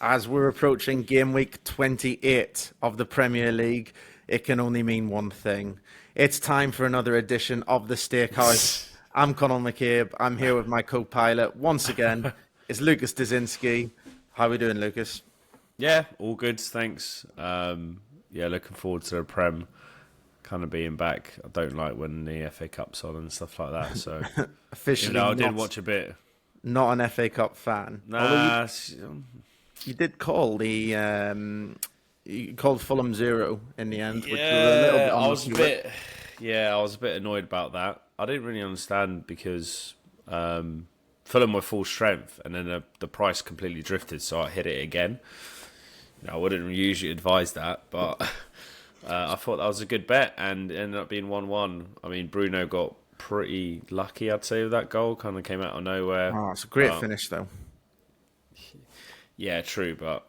as we're approaching game week 28 of the Premier League, it can only mean one thing. It's time for another edition of the Stakehouse. I'm Conor McCabe. I'm here with my co-pilot once again. It's Lucas Dazinski. How are we doing, Lucas? Yeah, all good, thanks. Looking forward to the Prem kind of being back. I don't like when the FA Cup's on and stuff like that. So Officially, I did watch a bit. Not an FA Cup fan. Nah, You did call you called Fulham 0 in the end, which yeah, you were a little bit I was a unlucky with. bit. Yeah, I was a bit annoyed about that. I didn't really understand because Fulham were full strength, and then the price completely drifted, so I hit it again. I wouldn't usually advise that, but I thought that was a good bet, and it ended up being 1-1. I mean, Bruno got pretty lucky, I'd say, with that goal. Kind of came out of nowhere. Oh, it's a great finish, though. Yeah, true, but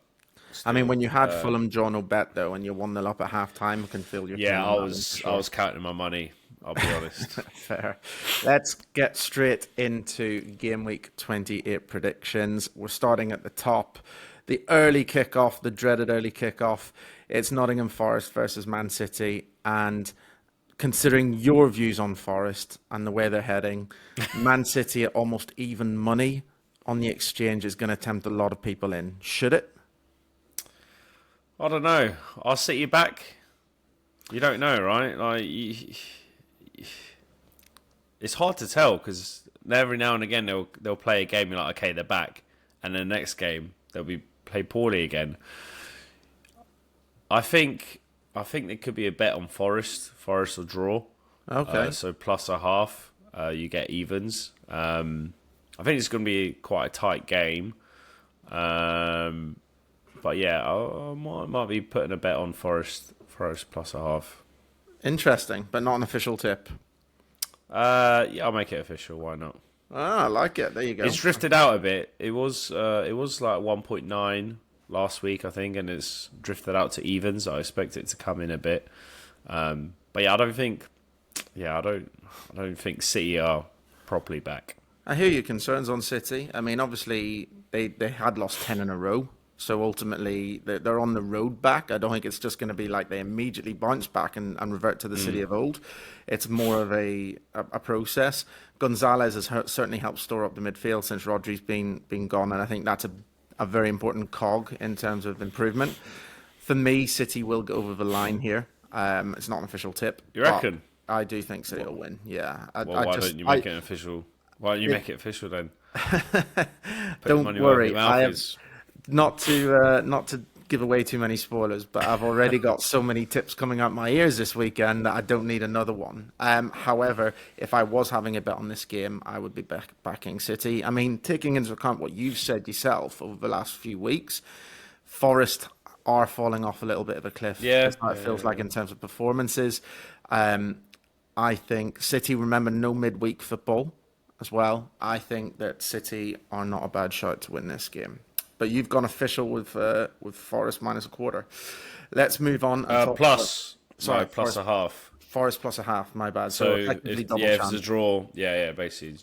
still, I mean, when you had Fulham draw no bet, though, and you're 1-0 up at half-time, I can feel your yeah, tone I on that one was for sure. I was counting my money. I'll be honest. Fair. Let's get straight into game week 28 predictions. We're starting at the top. The early kickoff, the dreaded early kickoff. It's Nottingham Forest versus Man City. And considering your views on Forest and the way they're heading, Man City at almost even money on the exchange is going to tempt a lot of people in. Should it? I don't know. I'll sit you back. You don't know, right? It's hard to tell because every now and again they'll play a game. You're like, okay, they're back, and then the next game they'll be play poorly again. I think there could be a bet on Forest. Forest will draw. Okay. So plus a half, you get evens. I think it's going to be quite a tight game. But yeah, I might be putting a bet on Forest plus a half. Interesting, but not an official tip. Yeah, I'll make it official. Why not? Ah, I like it. There you go. It's drifted out a bit. It was like 1.9 last week, I think, and it's drifted out to evens. I expect it to come in a bit. But yeah, I don't think City are properly back. I hear your concerns on City. I mean, obviously, they had lost 10 in a row. So ultimately, they're on the road back. I don't think it's just going to be like they immediately bounce back and revert to the City of old. It's more of a process. Gonzalez has certainly helped store up the midfield since Rodri's been gone. And I think that's a very important cog in terms of improvement. For me, City will go over the line here. It's not an official tip. You reckon? I do think City will win, yeah. Why don't you make it official? Why don't you make it official then? Don't worry, I have not to give away too many spoilers, but I've already got so many tips coming out my ears this weekend that I don't need another one. However, if I was having a bet on this game, I would be backing City. I mean, taking into account what you've said yourself over the last few weeks, Forest are falling off a little bit of a cliff. Yeah, it feels like in terms of performances. I think City, remember, no midweek football as well. I think that City are not a bad shot to win this game. But you've gone official with Forest minus a quarter. Let's move on. Plus a half. Forest plus a half, my bad. So effectively double if chance. it's a draw, basically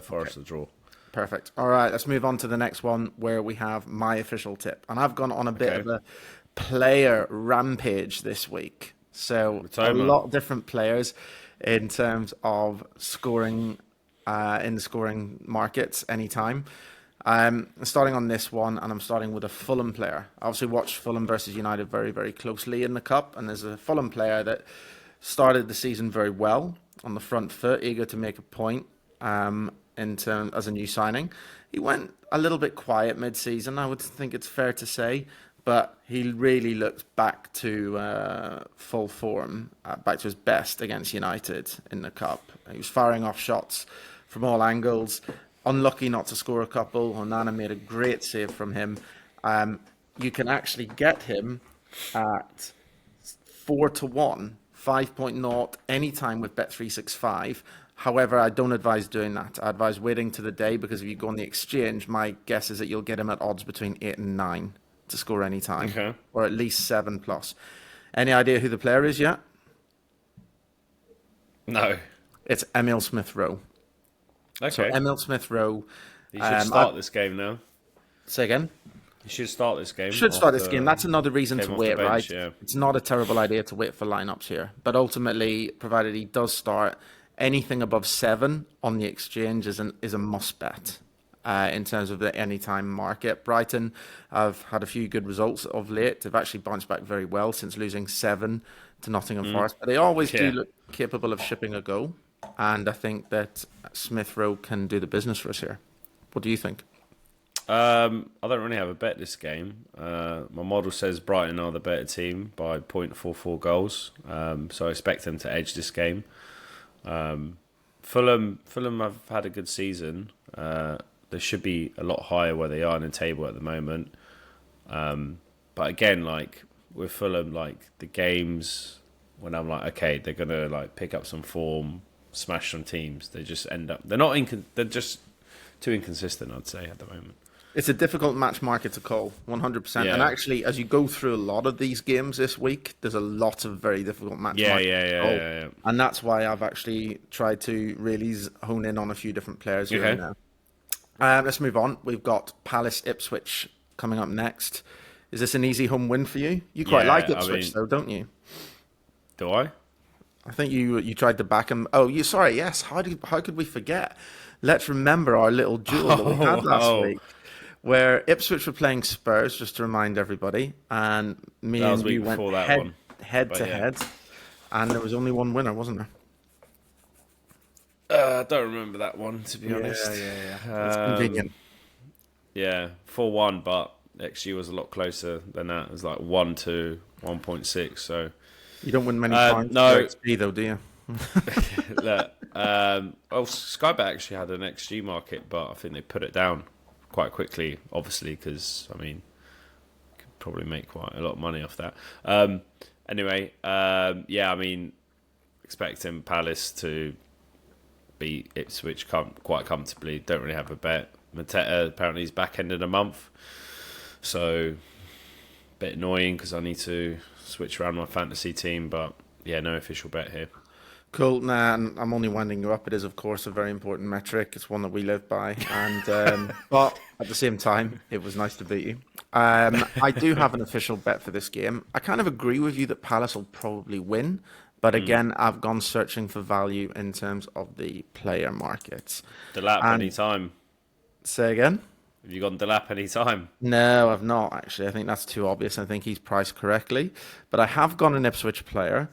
Forest a draw. Perfect. All right, let's move on to the next one where we have my official tip. And I've gone on a bit of a player rampage this week. So a lot of different players in terms of scoring in the scoring markets anytime. Starting on this one, and I'm starting with a Fulham player. I obviously watched Fulham versus United very, very closely in the Cup, and there's a Fulham player that started the season very well on the front foot, eager to make a point in terms as a new signing. He went a little bit quiet mid-season, I would think it's fair to say, but he really looked back to full form, back to his best against United in the Cup. He was firing off shots from all angles. Unlucky not to score a couple. Onana made a great save from him. You can actually get him at 4-1, 5.0 anytime with Bet365. However, I don't advise doing that. I advise waiting to the day because if you go on the exchange, my guess is that you'll get him at odds between 8 and 9 to score any time, or at least 7 plus. Any idea who the player is yet? No. It's Emile Smith-Rowe. Okay. So Emile Smith-Rowe. He should start this game now. Say again? You should start this game. Should start this game. That's another reason to wait, bench, right? Yeah. It's not a terrible idea to wait for lineups here. But ultimately, provided he does start, anything above 7 on the exchange is a must bet in terms of the anytime market. Brighton have had a few good results of late. They've actually bounced back very well since losing 7 to Nottingham Forest. But they always do look capable of shipping a goal. And I think that Smith Rowe can do the business for us here. What do you think? I don't really have a bet this game. My model says Brighton are the better team by 0.44 goals. So I expect them to edge this game. Fulham have had a good season. They should be a lot higher where they are in the table at the moment. But again, like with Fulham, like the games when I'm like, okay, they're gonna like pick up some form, smash some teams. They just end up they're just too inconsistent, I'd say, at the moment. It's a difficult match market to call, 100%. Yeah. And actually, as you go through a lot of these games this week, there's a lot of very difficult match markets to call. Yeah. And that's why I've actually tried to really hone in on a few different players here and now. Let's move on. We've got Palace Ipswich coming up next. Is this an easy home win for you? You quite like Ipswich, though, don't you? Do I? I think you tried to back him. Oh, sorry, yes. How could we forget? Let's remember our little duel that we had last week. Where Ipswich were playing Spurs, just to remind everybody, and me and you went head to head, and there was only one winner, wasn't there? I don't remember that one, to be honest. Yeah. It's convenient. Yeah, 4-1, but XG was a lot closer than that. It was like 1 to 1.6, so... You don't win many points for XG, though, do you? Look, Skybet actually had an XG market, but I think they put it down quite quickly, obviously, because I mean, could probably make quite a lot of money off that. Anyway, I mean, expecting Palace to beat Ipswich quite comfortably. Don't really have a bet. Mateta apparently is back end of the month, so a bit annoying because I need to switch around my fantasy team. But yeah, no official bet here. Cool. Nah, I'm only winding you up. It is, of course, a very important metric. It's one that we live by. And but at the same time, it was nice to beat you. I do have an official bet for this game. I kind of agree with you that Palace will probably win. But again, I've gone searching for value in terms of the player markets. Delap any time. Say again? Have you gone Delap any time? No, I've not, actually. I think that's too obvious. I think he's priced correctly. But I have gone an Ipswich player.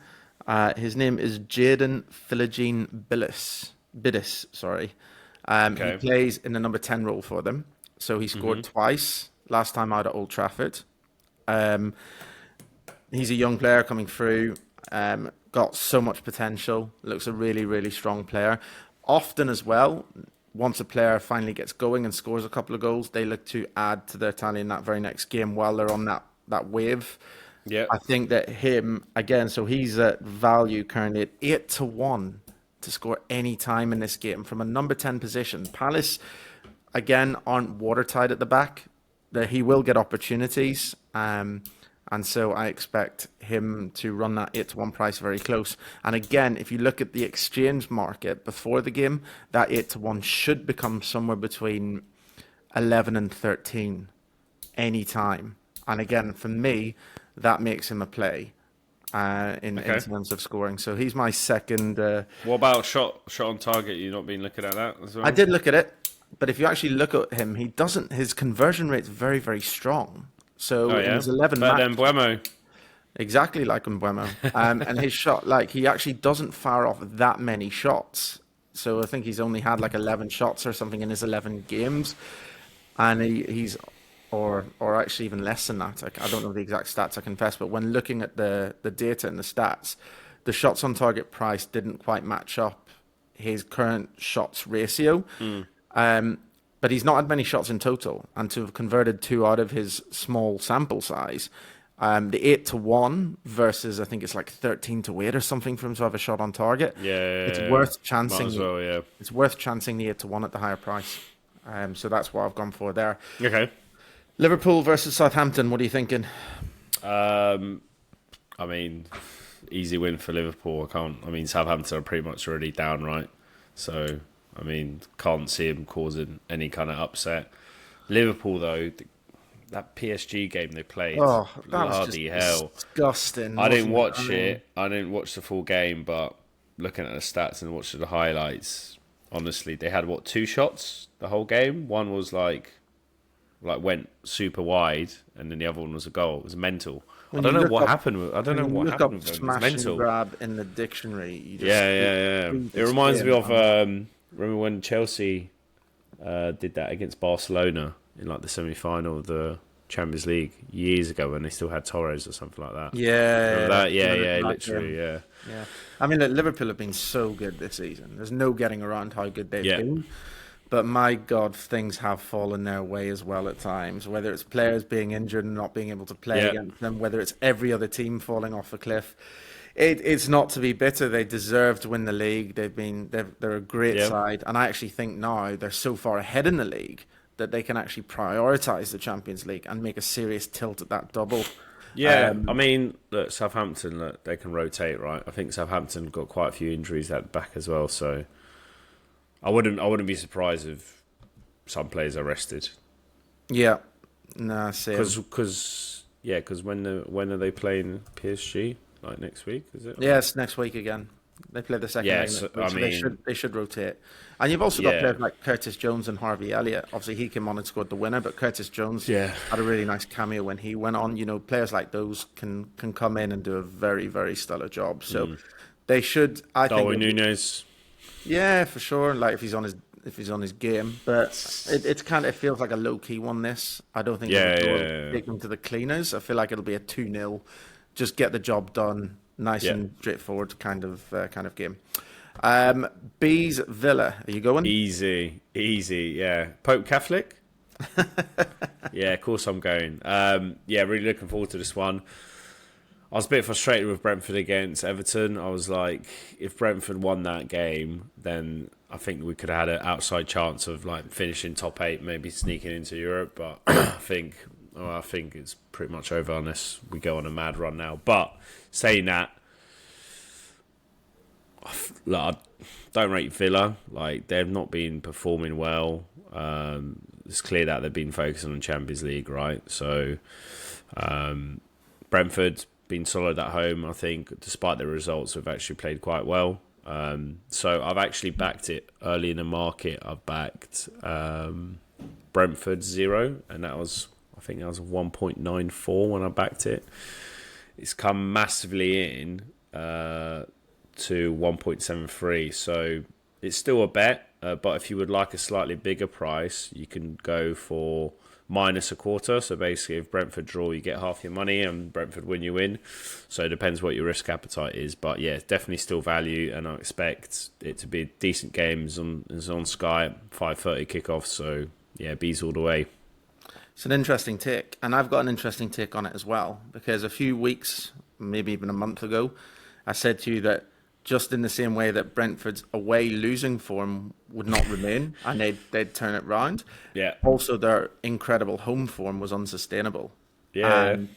His name is Jaden Philogene Bidis, sorry. He plays in the number 10 role for them. So he scored twice, last time out at Old Trafford. He's a young player coming through, got so much potential, looks a really, really strong player. Often as well, once a player finally gets going and scores a couple of goals, they look to add to their tally in that very next game while they're on that wave. Yeah, I think that him again. So he's at value currently at 8-1 to score any time in this game from a number 10 position. Palace again aren't watertight at the back. That he will get opportunities, and so I expect him to run that 8-1 price very close. And again, if you look at the exchange market before the game, that 8-1 should become somewhere between 11 and 13 any time. And again, for me, that makes him a play in terms of scoring. So he's my second. What about shot on target? You not been looking at that as well? I did look at it, but if you actually look at him, he doesn't. His conversion rate's very, very strong. So in his 11 better than Buemo. Exactly like Buemo. And his shot, like he actually doesn't fire off that many shots. So I think he's only had like 11 shots or something in his 11 games, and he's. Or actually even less than that. I don't know the exact stats, I confess. But when looking at the data and the stats, the shots on target price didn't quite match up his current shots ratio. But he's not had many shots in total. And to have converted 2 out of his small sample size, the 8-1 versus I think it's like 13-8 or something for him to have a shot on target. It's worth chancing. Might as well, yeah. It's worth chancing the 8-1 at the higher price. So that's what I've gone for there. Okay. Liverpool versus Southampton. What are you thinking? I mean, easy win for Liverpool. Southampton are pretty much already down, right? So, I mean, can't see him causing any kind of upset. Liverpool, though, that PSG game they played. Oh, that was Bloody just hell! disgusting. I didn't watch it. I didn't watch the full game, but looking at the stats and watching the highlights, honestly, they had 2 shots the whole game. One was like went super wide, and then the other one was a goal. It was mental. I don't know what happened. I don't know what happened with them. It was mental. Grab in the dictionary. Yeah. It reminds me of remember when Chelsea did that against Barcelona in like the semi-final of the Champions League years ago when they still had Torres or something like that. Yeah, that? Yeah, literally, yeah. I mean, Liverpool have been so good this season. There's no getting around how good they've been. But my God, things have fallen their way as well at times. Whether it's players being injured and not being able to play against them, whether it's every other team falling off a cliff. It's not to be bitter. They deserve to win the league. They're a great side, and I actually think now they're so far ahead in the league that they can actually prioritise the Champions League and make a serious tilt at that double. Yeah, I mean, look, Southampton, they can rotate, right? I think Southampton got quite a few injuries at the back as well, so I wouldn't be surprised if some players are rested. Yeah, no, same. Because when are they playing PSG? Like next week, is it? Yes, next week again. They play the second leg next week, so they should rotate. And you've also got players like Curtis Jones and Harvey Elliott. Obviously, he came on and scored the winner, but Curtis Jones had a really nice cameo when he went on. You know, players like those can come in and do a very, very stellar job. So they should. I think Darwin Núñez. Yeah, for sure. Like if he's on his game, but it feels like a low key one. This I don't think take them to the cleaners. I feel like it'll be a 2-0. Just get the job done, nice and straightforward kind of game. Bees Villa, are you going? Easy, yeah. Pope Catholic? Yeah, of course I'm going. Really looking forward to this one. I was a bit frustrated with Brentford against Everton. I was like, if Brentford won that game, then I think we could have had an outside chance of like finishing top 8, maybe sneaking into Europe. But I think it's pretty much over unless we go on a mad run now. But saying that, I don't rate Villa. Like, they've not been performing well. It's clear that they've been focusing on Champions League, right? So Brentford been solid at home. I think despite the results, have actually played quite well. So I've actually backed it early in the market. I've backed Brentford 0, and I think that was 1.94 when I backed it. It's come massively in to 1.73, so it's still a bet. But if you would like a slightly bigger price, you can go for -1/4. So basically, if Brentford draw, you get half your money, and Brentford win, you win. So it depends what your risk appetite is. But yeah, it's definitely still value, and I expect it to be a decent game. It's on Sky at 5:30 kickoff. So yeah, bees all the way. It's an interesting take, and I've got an interesting take on it as well, because a few weeks, maybe even a month ago, I said to you that just in the same way that Brentford's away losing form would not remain, and they'd turn it round. Yeah. Also, their incredible home form was unsustainable. Yeah. And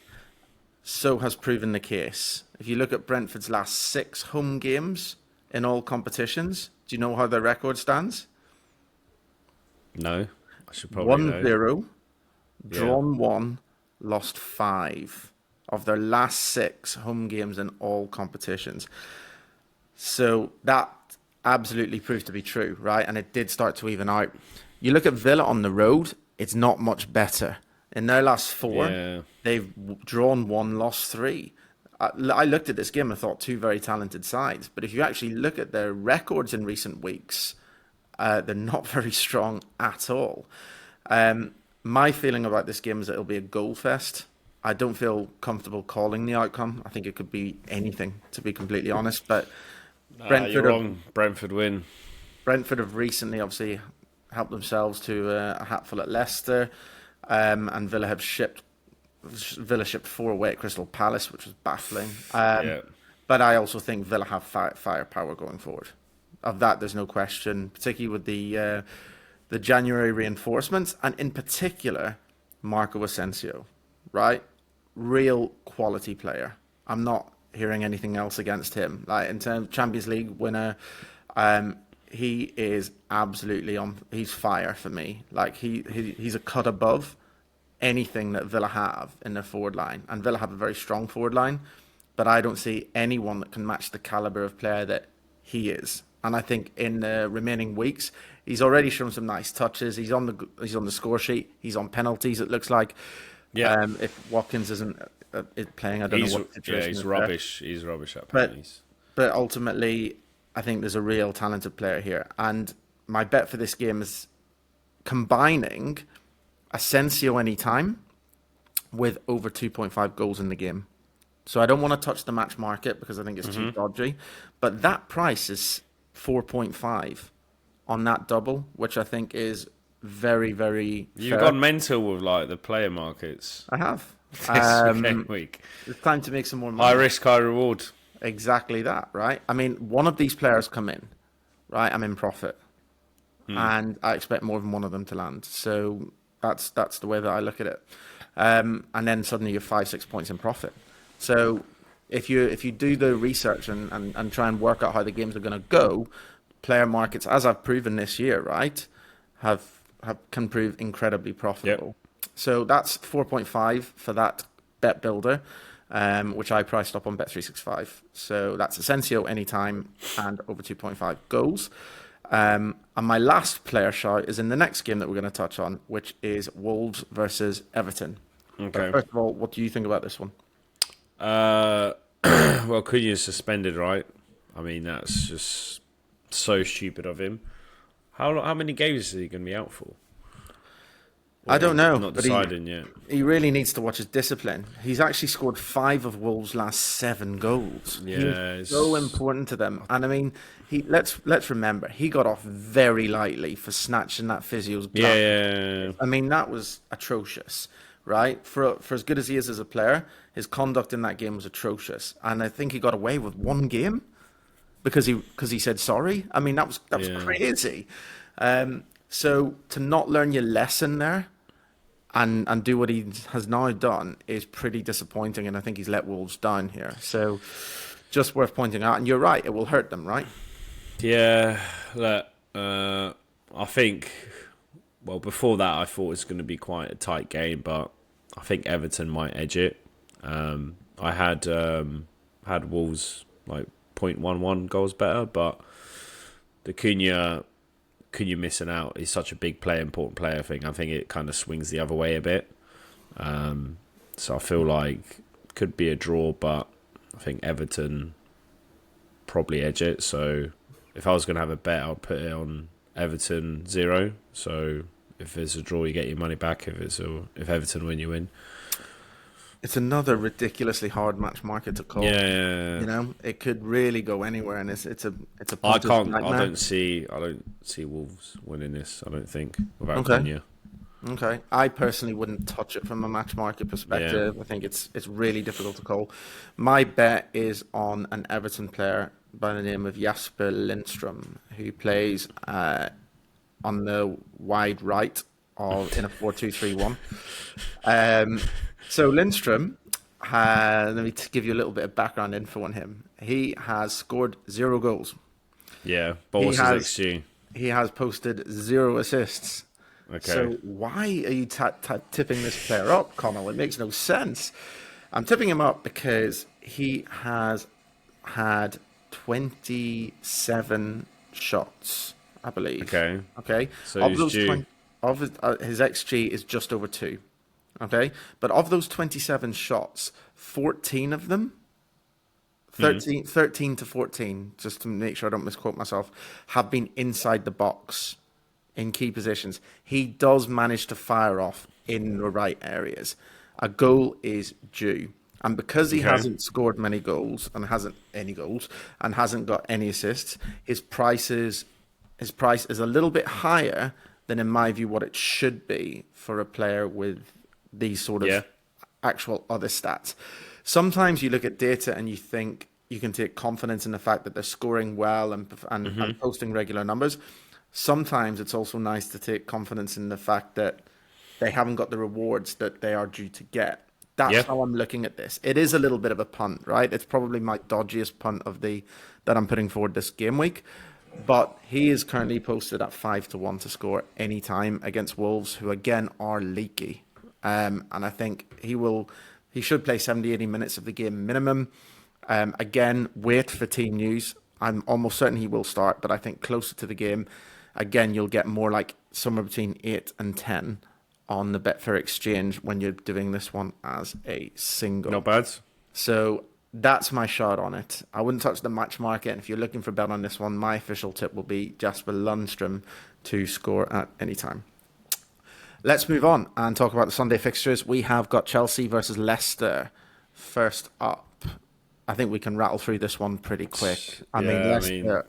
so has proven the case. If you look at Brentford's last 6 home games in all competitions, do you know how their record stands? No, I should probably 1-0, drawn 1, lost 5 of their last 6 home games in all competitions. So that absolutely proved to be true, right? And it did start to even out. You look at Villa on the road, it's not much better. In their last 4, they've drawn 1, lost 3. I looked at this game and thought 2 very talented sides. But if you actually look at their records in recent weeks, they're not very strong at all. My feeling about this game is that it'll be a goal fest. I don't feel comfortable calling the outcome. I think it could be anything, to be completely honest. But you're wrong. Brentford win. Brentford have recently, obviously, helped themselves to a hatful at Leicester, and Villa shipped 4 away at Crystal Palace, which was baffling. But I also think Villa have firepower going forward. Of that, there's no question, particularly with the January reinforcements, and in particular, Marco Asensio, right? Real quality player. I'm not hearing anything else against him. Like, in terms of Champions League winner, he is absolutely on. He's fire for me. Like he's a cut above anything that Villa have in their forward line. And Villa have a very strong forward line, but I don't see anyone that can match the caliber of player that he is. And I think in the remaining weeks, he's already shown some nice touches. He's on the score sheet. He's on penalties, it looks like. Yeah. If Watkins isn't playing, I don't know what the situation is. He's rubbish. He's rubbish at penalties. But ultimately, I think there's a real talented player here. And my bet for this game is combining Asensio anytime with over 2.5 goals in the game. So I don't want to touch the match market because I think it's too dodgy. But that price is 4.5 on that double, which I think is very, very fair. You've gone mental with like the player markets. I have. This week. It's time to make some more money. High risk, high reward. Exactly that, right? I mean, one of these players come in, right? I'm in profit. And I expect more than one of them to land. So that's the way that I look at it. And then suddenly you're 5-6 points in profit. So if you do the research and try and work out how the games are going to go, player markets, as I've proven this year, right, can prove incredibly profitable. Yep. So that's 4.5 for that bet builder, which I priced up on Bet365. So that's Asensio anytime and over 2.5 goals. And my last player shout is in the next game that we're going to touch on, which is Wolves versus Everton. Okay. But first of all, what do you think about this one? Well, Cunha's suspended, right? I mean, that's just so stupid of him. How many games is he going to be out for? I don't know. Not deciding yet. He really needs to watch his discipline. He's actually scored 5 of Wolves' last 7 goals. Yeah, he's so important to them. And I mean, let's remember, he got off very lightly for snatching that physio's glove. Yeah. I mean, that was atrocious, right? For as good as he is as a player, his conduct in that game was atrocious. And I think he got away with 1 game because he said sorry. I mean, that was crazy. So to not learn your lesson there and do what he has now done is pretty disappointing, and I think he's let Wolves down here. So just worth pointing out. And you're right, it will hurt them, right? Yeah. I think, well, before that, I thought it was going to be quite a tight game, but I think Everton might edge it. I had Wolves like 0.11 goals better, but the Cunha missing out is such a big player, important player thing. I think it kind of swings the other way a bit. So I feel like it could be a draw, but I think Everton probably edge it. So if I was going to have a bet, I'd put it on Everton 0. So if there's a draw, you get your money back. If Everton win, you win. It's another ridiculously hard match market to call. Yeah. You know, it could really go anywhere, and it's a. I don't see Wolves winning this. I don't think without Cunha. Okay, I personally wouldn't touch it from a match market perspective. Yeah. I think it's really difficult to call. My bet is on an Everton player by the name of Jasper Lindstrom, who plays on the wide right in a 4-2-3-1. So Lindstrom, let me give you a little bit of background info on him. He has scored 0 goals. Yeah, but what's his XG? He has posted 0 assists. Okay. So why are you tipping this player up, Connell? It makes no sense. I'm tipping him up because he has had 27 shots, I believe. Okay. So his XG is just over 2. Okay, but of those 27 shots, 14 of them, 13 to 14, just to make sure I don't misquote myself, have been inside the box in key positions. He does manage to fire off in the right areas. A goal is due. And because he hasn't scored many goals and hasn't got any assists, his price is a little bit higher than, in my view, what it should be for a player with these sort of actual other stats. Sometimes you look at data and you think you can take confidence in the fact that they're scoring well and posting regular numbers. Sometimes it's also nice to take confidence in the fact that they haven't got the rewards that they are due to get. That's how I'm looking at this. It is a little bit of a punt, right? It's probably my dodgiest punt that I'm putting forward this game week. But he is currently posted at 5-1 to score any time against Wolves, who again are leaky. And I think he should play 70, 80 minutes of the game minimum. Again, wait for team news. I'm almost certain he will start, but I think closer to the game, again, you'll get more like somewhere between 8 and 10 on the Betfair exchange when you're doing this one as a single. Not bad. So that's my shot on it. I wouldn't touch the match market. And if you're looking for a bet on this one, my official tip will be Jasper Lundstrom to score at any time. Let's move on and talk about the Sunday fixtures. We have got Chelsea versus Leicester first up. I think we can rattle through this one pretty quick. I mean, Leicester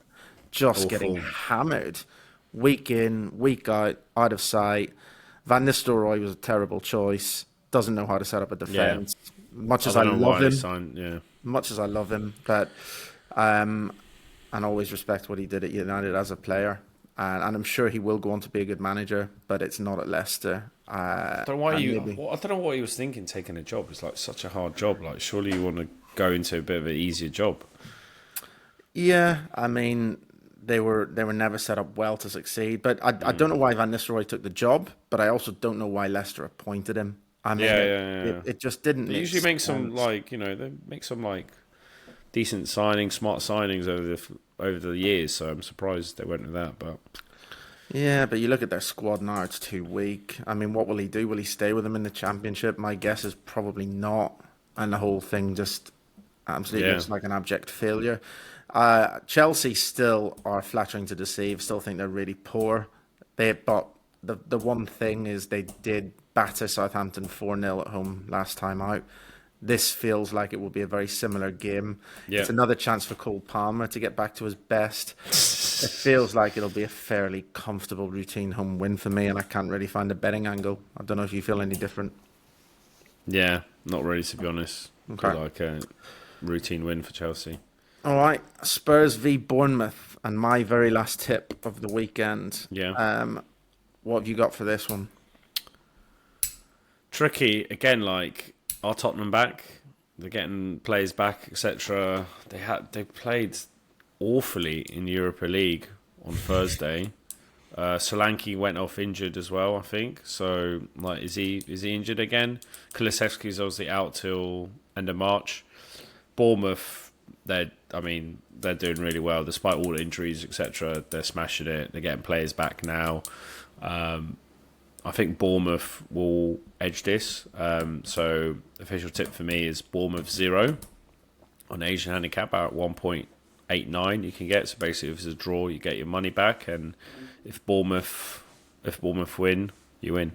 just awful. Getting hammered week in, week out of sight. Van Nistelrooy was a terrible choice. Doesn't know how to set up a defense. Yeah. Much as I love him, much as I love him, but and always respect what he did at United as a player, and I'm sure he will go on to be a good manager. But it's not at Leicester. I don't know what he was thinking taking a job. It's like such a hard job. Like surely you want to go into a bit of an easier job. Yeah, I mean they were never set up well to succeed. But I don't know why Van Nistelrooy took the job, but I also don't know why Leicester appointed him. I mean, it just didn't. They usually make some they make some decent signings, smart signings over the years. So I'm surprised they went with that. But yeah, but you look at their squad now; it's too weak. I mean, what will he do? Will he stay with them in the Championship? My guess is probably not. And the whole thing just absolutely looks like an abject failure. Chelsea still are flattering to deceive. Still think they're really poor. But the one thing is they did batter Southampton 4-0 at home last time out. This feels like it will be a very similar game. Yep. It's another chance for Cole Palmer to get back to his best. It feels like it'll be a fairly comfortable routine home win for me, and I can't really find a betting angle. I don't know if you feel any different. Yeah, not really, to be honest. Okay. Like a routine win for Chelsea. All right, Spurs v Bournemouth, and my very last tip of the weekend. Yeah. What have you got for this one? Tricky again. Like our Tottenham back, they're getting players back, etc. They played awfully in the Europa League on Thursday. Solanke went off injured as well, I think. So, like, is he injured again? Kulusevski's obviously out till end of March. Bournemouth, they're doing really well despite all the injuries, etc. They're smashing it. They're getting players back now. I think Bournemouth will edge this. So, official tip for me is Bournemouth 0 on Asian handicap at 1.89 you can get. So basically, if it's a draw, you get your money back, and if Bournemouth win, you win.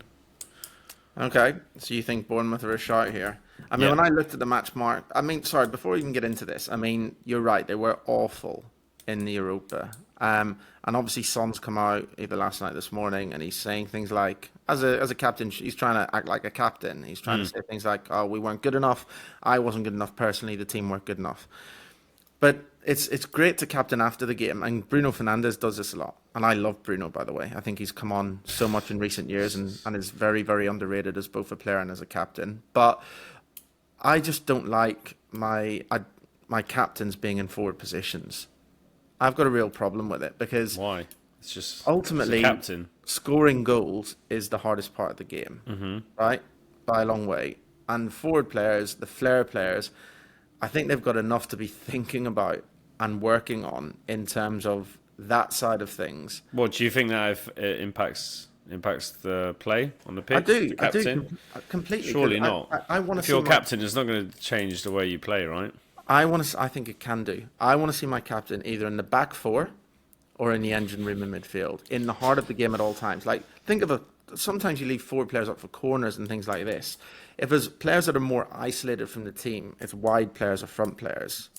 Okay, so you think Bournemouth are a shot here? I mean, when I looked at the match mark, before we even get into this, I mean, you're right, they were awful in the Europa. And obviously Son's come out either last night or this morning, and he's saying things like, as a captain, he's trying to act like a captain. He's trying to say things like, oh, we weren't good enough, I wasn't good enough personally, the team weren't good enough. But it's great to captain after the game, and Bruno Fernandes does this a lot. And I love Bruno, by the way. I think he's come on so much in recent years and is very, very underrated as both a player and as a captain. But I just don't like my captains being in forward positions. I've got a real problem with it because why? It's just ultimately captain. Scoring goals is the hardest part of the game, right? By a long way. And forward players, the flair players, I think they've got enough to be thinking about and working on in terms of that side of things. What do you think that it impacts the play on the pitch? I do completely. Surely not. I want to. If you're captain, it's not going to change the way you play, right? I think it can do. I want to see my captain either in the back four or in the engine room in midfield, in the heart of the game at all times. Like, think of sometimes you leave forward players up for corners and things like this. If there's players that are more isolated from the team, it's wide players or front players.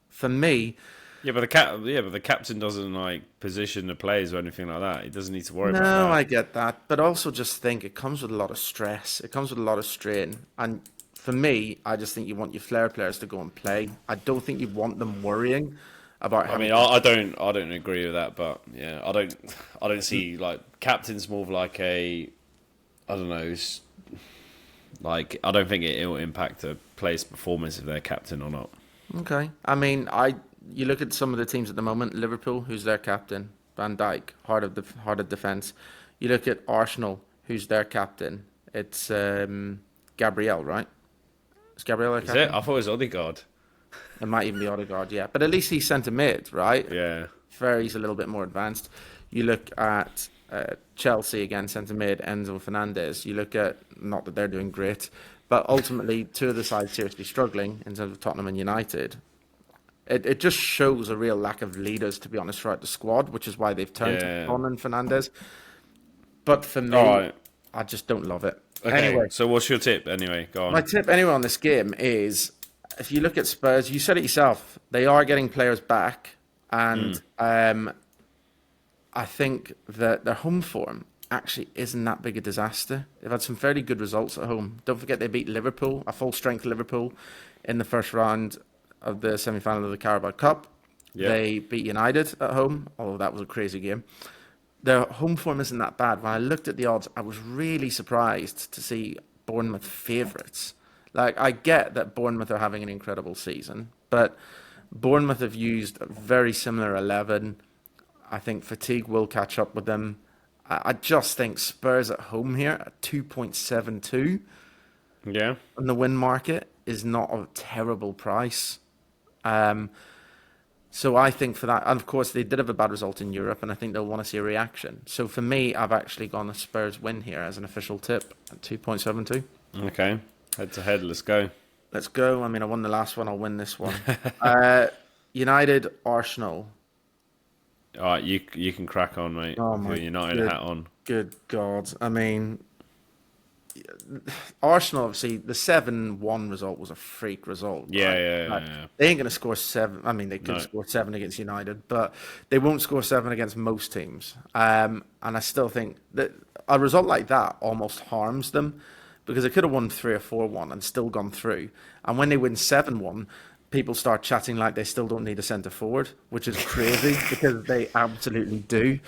For me, but the captain doesn't position the players or anything like that. He doesn't need to worry about that. No, I get that, but also just think it comes with a lot of stress. It comes with a lot of strain, and for me, I just think you want your flair players to go and play. I don't think you want them worrying about. I don't agree with that, but yeah, I don't see captains more of I don't know. I don't think it will impact a player's performance if they're captain or not. Okay, I mean, you look at some of the teams at the moment. Liverpool, who's their captain, Van Dijk, heart of defence. You look at Arsenal, who's their captain, It's Gabriel, right? Is Gabriel Is it? I thought it was Odegaard. It might even be Odegaard, yeah. But at least he's centre mid, right? Yeah. Ferry's a little bit more advanced. You look at Chelsea again, centre mid, Enzo Fernandez. You look at, not that they're doing great, but ultimately two of the sides seriously struggling in terms of Tottenham and United. It just shows a real lack of leaders, to be honest, throughout the squad, which is why they've turned to Son and Fernandez. But for me, I just don't love it. Okay, anyway, so what's your tip anyway? Go on. My tip anyway on this game is, if you look at Spurs, you said it yourself, they are getting players back, and I think that their home form actually isn't that big a disaster. They've had some fairly good results at home. Don't forget they beat Liverpool, a full-strength Liverpool, in the first round of the semi-final of the Carabao Cup. Yep. They beat United at home, although that was a crazy game. Their home form isn't that bad. When I looked at the odds, I was really surprised to see Bournemouth favourites. Like, I get that Bournemouth are having an incredible season, but Bournemouth have used a very similar 11. I think fatigue will catch up with them. I just think Spurs at home here at 2.72 on the win market is not a terrible price. So I think for that, and of course they did have a bad result in Europe, and I think they'll want to see a reaction. So for me, I've actually gone a Spurs win here as an official tip at 2.72. Okay, head to head, let's go. Let's go. I mean, I won the last one, I'll win this one. United, Arsenal. All right, you can crack on, mate. Oh with my your United hat on. Good God. I mean, Arsenal, obviously, the 7-1 result was a freak result. Yeah. They ain't going to score 7. I mean, they could score 7 against United, but they won't score 7 against most teams. And I still think that a result like that almost harms them, because they could have won 3 or 4-1 and still gone through. And when they win 7-1, people start chatting like they still don't need a centre forward, which is crazy because they absolutely do.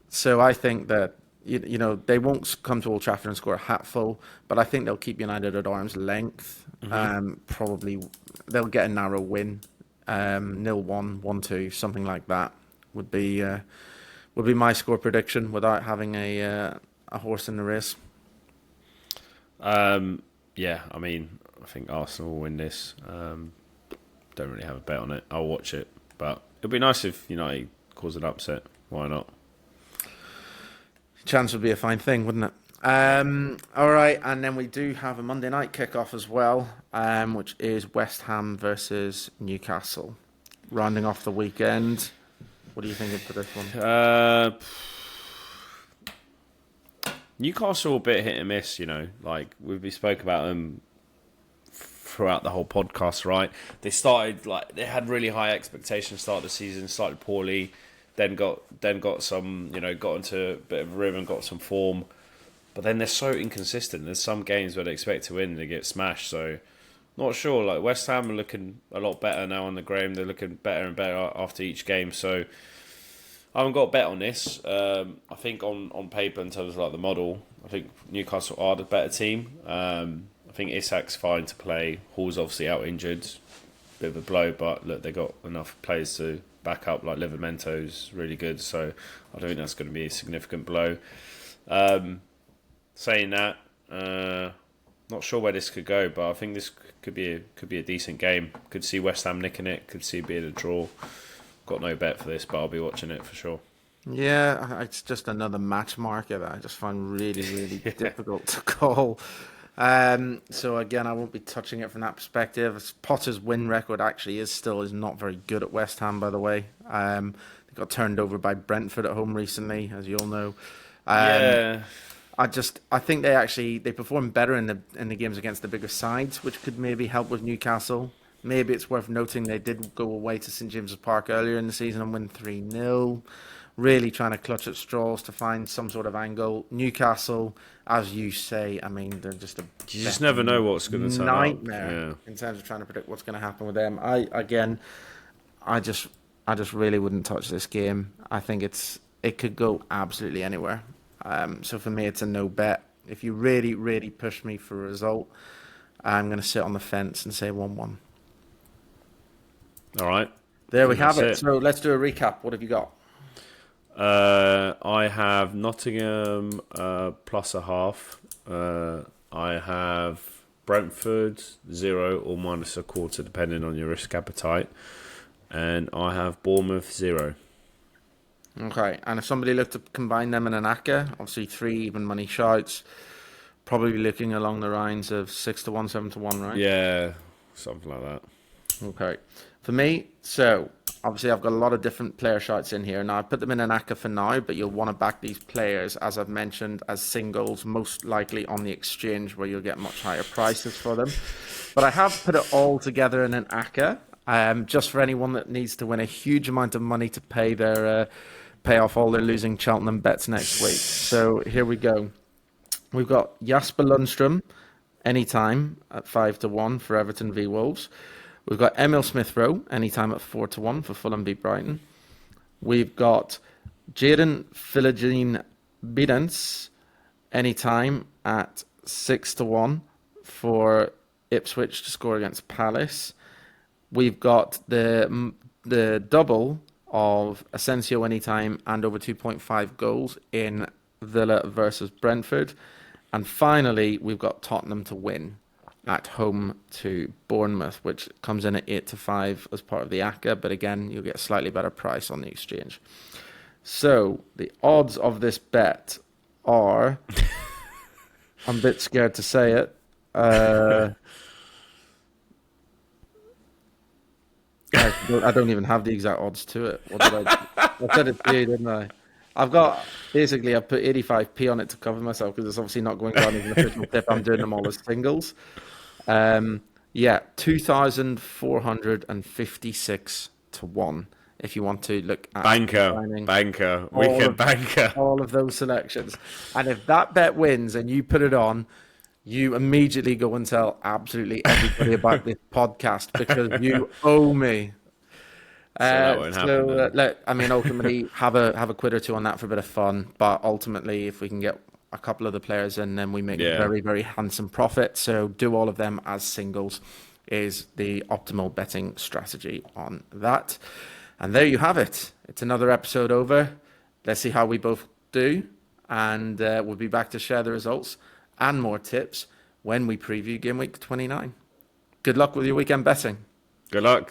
So I think that you know they won't come to Old Trafford and score a hatful, but I think they'll keep United at arm's length. Probably they'll get a narrow win, 0-1, 1-2, something like that would be my score prediction without having a horse in the race. Yeah, I mean, I think Arsenal will win this. Don't really have a bet on it. I'll watch it, but it'd be nice if United cause an upset. Why not? Chance would be a fine thing, wouldn't it? All right, and then we do have a Monday night kickoff as well, which is West Ham versus Newcastle, rounding off the weekend. What are you thinking for this one? Newcastle a bit hit and miss, like we spoke about them throughout the whole podcast, right? They started they had really high expectations, start the season, started poorly, then got some, got into a bit of a rhythm, got some form, but then they're so inconsistent. There's some games where they expect to win and they get smashed, so not sure. Like West Ham are looking a lot better now on the Graham. They're looking better and better after each game, so I haven't got a bet on this. I think on paper, in terms of like the model, I think Newcastle are the better team. I think Isak's fine to play. Hall's obviously out injured. Bit of a blow, but look, they got enough players to back up. Like Livermento's really good, so I don't think that's going to be a significant blow. Saying that, not sure where this could go, but I think this could be a decent game. Could see West Ham nicking it. Could see it being a draw. Got no bet for this, but I'll be watching it for sure. Yeah, it's just another match marker that I just find really, really difficult to call. So again, I won't be touching it from that perspective. Potter's win record actually is not very good at West Ham, by the way. They got turned over by Brentford at home recently, as you all know. Yeah. I think they perform better in the games against the bigger sides, which could maybe help with Newcastle. Maybe it's worth noting they did go away to St James's Park earlier in the season and win 3-0. Really trying to clutch at straws to find some sort of angle. Newcastle, as you say, I mean, they're just a... You just never know what's going to turn up. Nightmare in terms of trying to predict what's going to happen with them. I just really wouldn't touch this game. I think it could go absolutely anywhere. So for me, it's a no bet. If you really, really push me for a result, I'm going to sit on the fence and say 1-1. All right. There we have it. So let's do a recap. What have you got? I have Nottingham plus a half. I have Brentford 0 or minus a quarter, depending on your risk appetite. And I have Bournemouth 0. Okay, and if somebody looked to combine them in an acca, obviously 3 even money shouts, probably looking along the lines of 6-1, 7-1, right? Yeah, something like that. Okay. For me, so obviously I've got a lot of different player shots in here. Now I put them in an acca for now, but you'll want to back these players, as I've mentioned, as singles, most likely on the exchange where you'll get much higher prices for them. But I have put it all together in an acca, just for anyone that needs to win a huge amount of money to pay off all their losing Cheltenham bets next week. So here we go. We've got Jasper Lundstrom anytime at 5-1 for Everton v Wolves. We've got Emil Smith-Rowe anytime at 4-1 for Fulham v Brighton. We've got Jadon Philogene Bidens anytime at 6-1 for Ipswich to score against Palace. We've got the double of Asensio anytime and over 2.5 goals in Villa versus Brentford. And finally, we've got Tottenham to win at home to Bournemouth, which comes in at 8-5 as part of the acca, but again, you'll get a slightly better price on the exchange. So the odds of this bet are, I'm a bit scared to say it. I don't even have the exact odds to it. What did I said it to you, didn't I? I put 85p on it to cover myself because it's obviously not going down as an official tip. I'm doing them all as singles. 2,456-1 if you want to look at banker, wicked banker. All of those selections. And if that bet wins and you put it on, you immediately go and tell absolutely everybody about this podcast because you owe me. So that won't happen. Ultimately, have a quid or two on that for a bit of fun. But ultimately, if we can get a couple of the players in, then we make a very, very handsome profit. So do all of them as singles is the optimal betting strategy on that. And there you have it. It's another episode over. Let's see how we both do. And we'll be back to share the results and more tips when we preview game week 29. Good luck with your weekend betting. Good luck.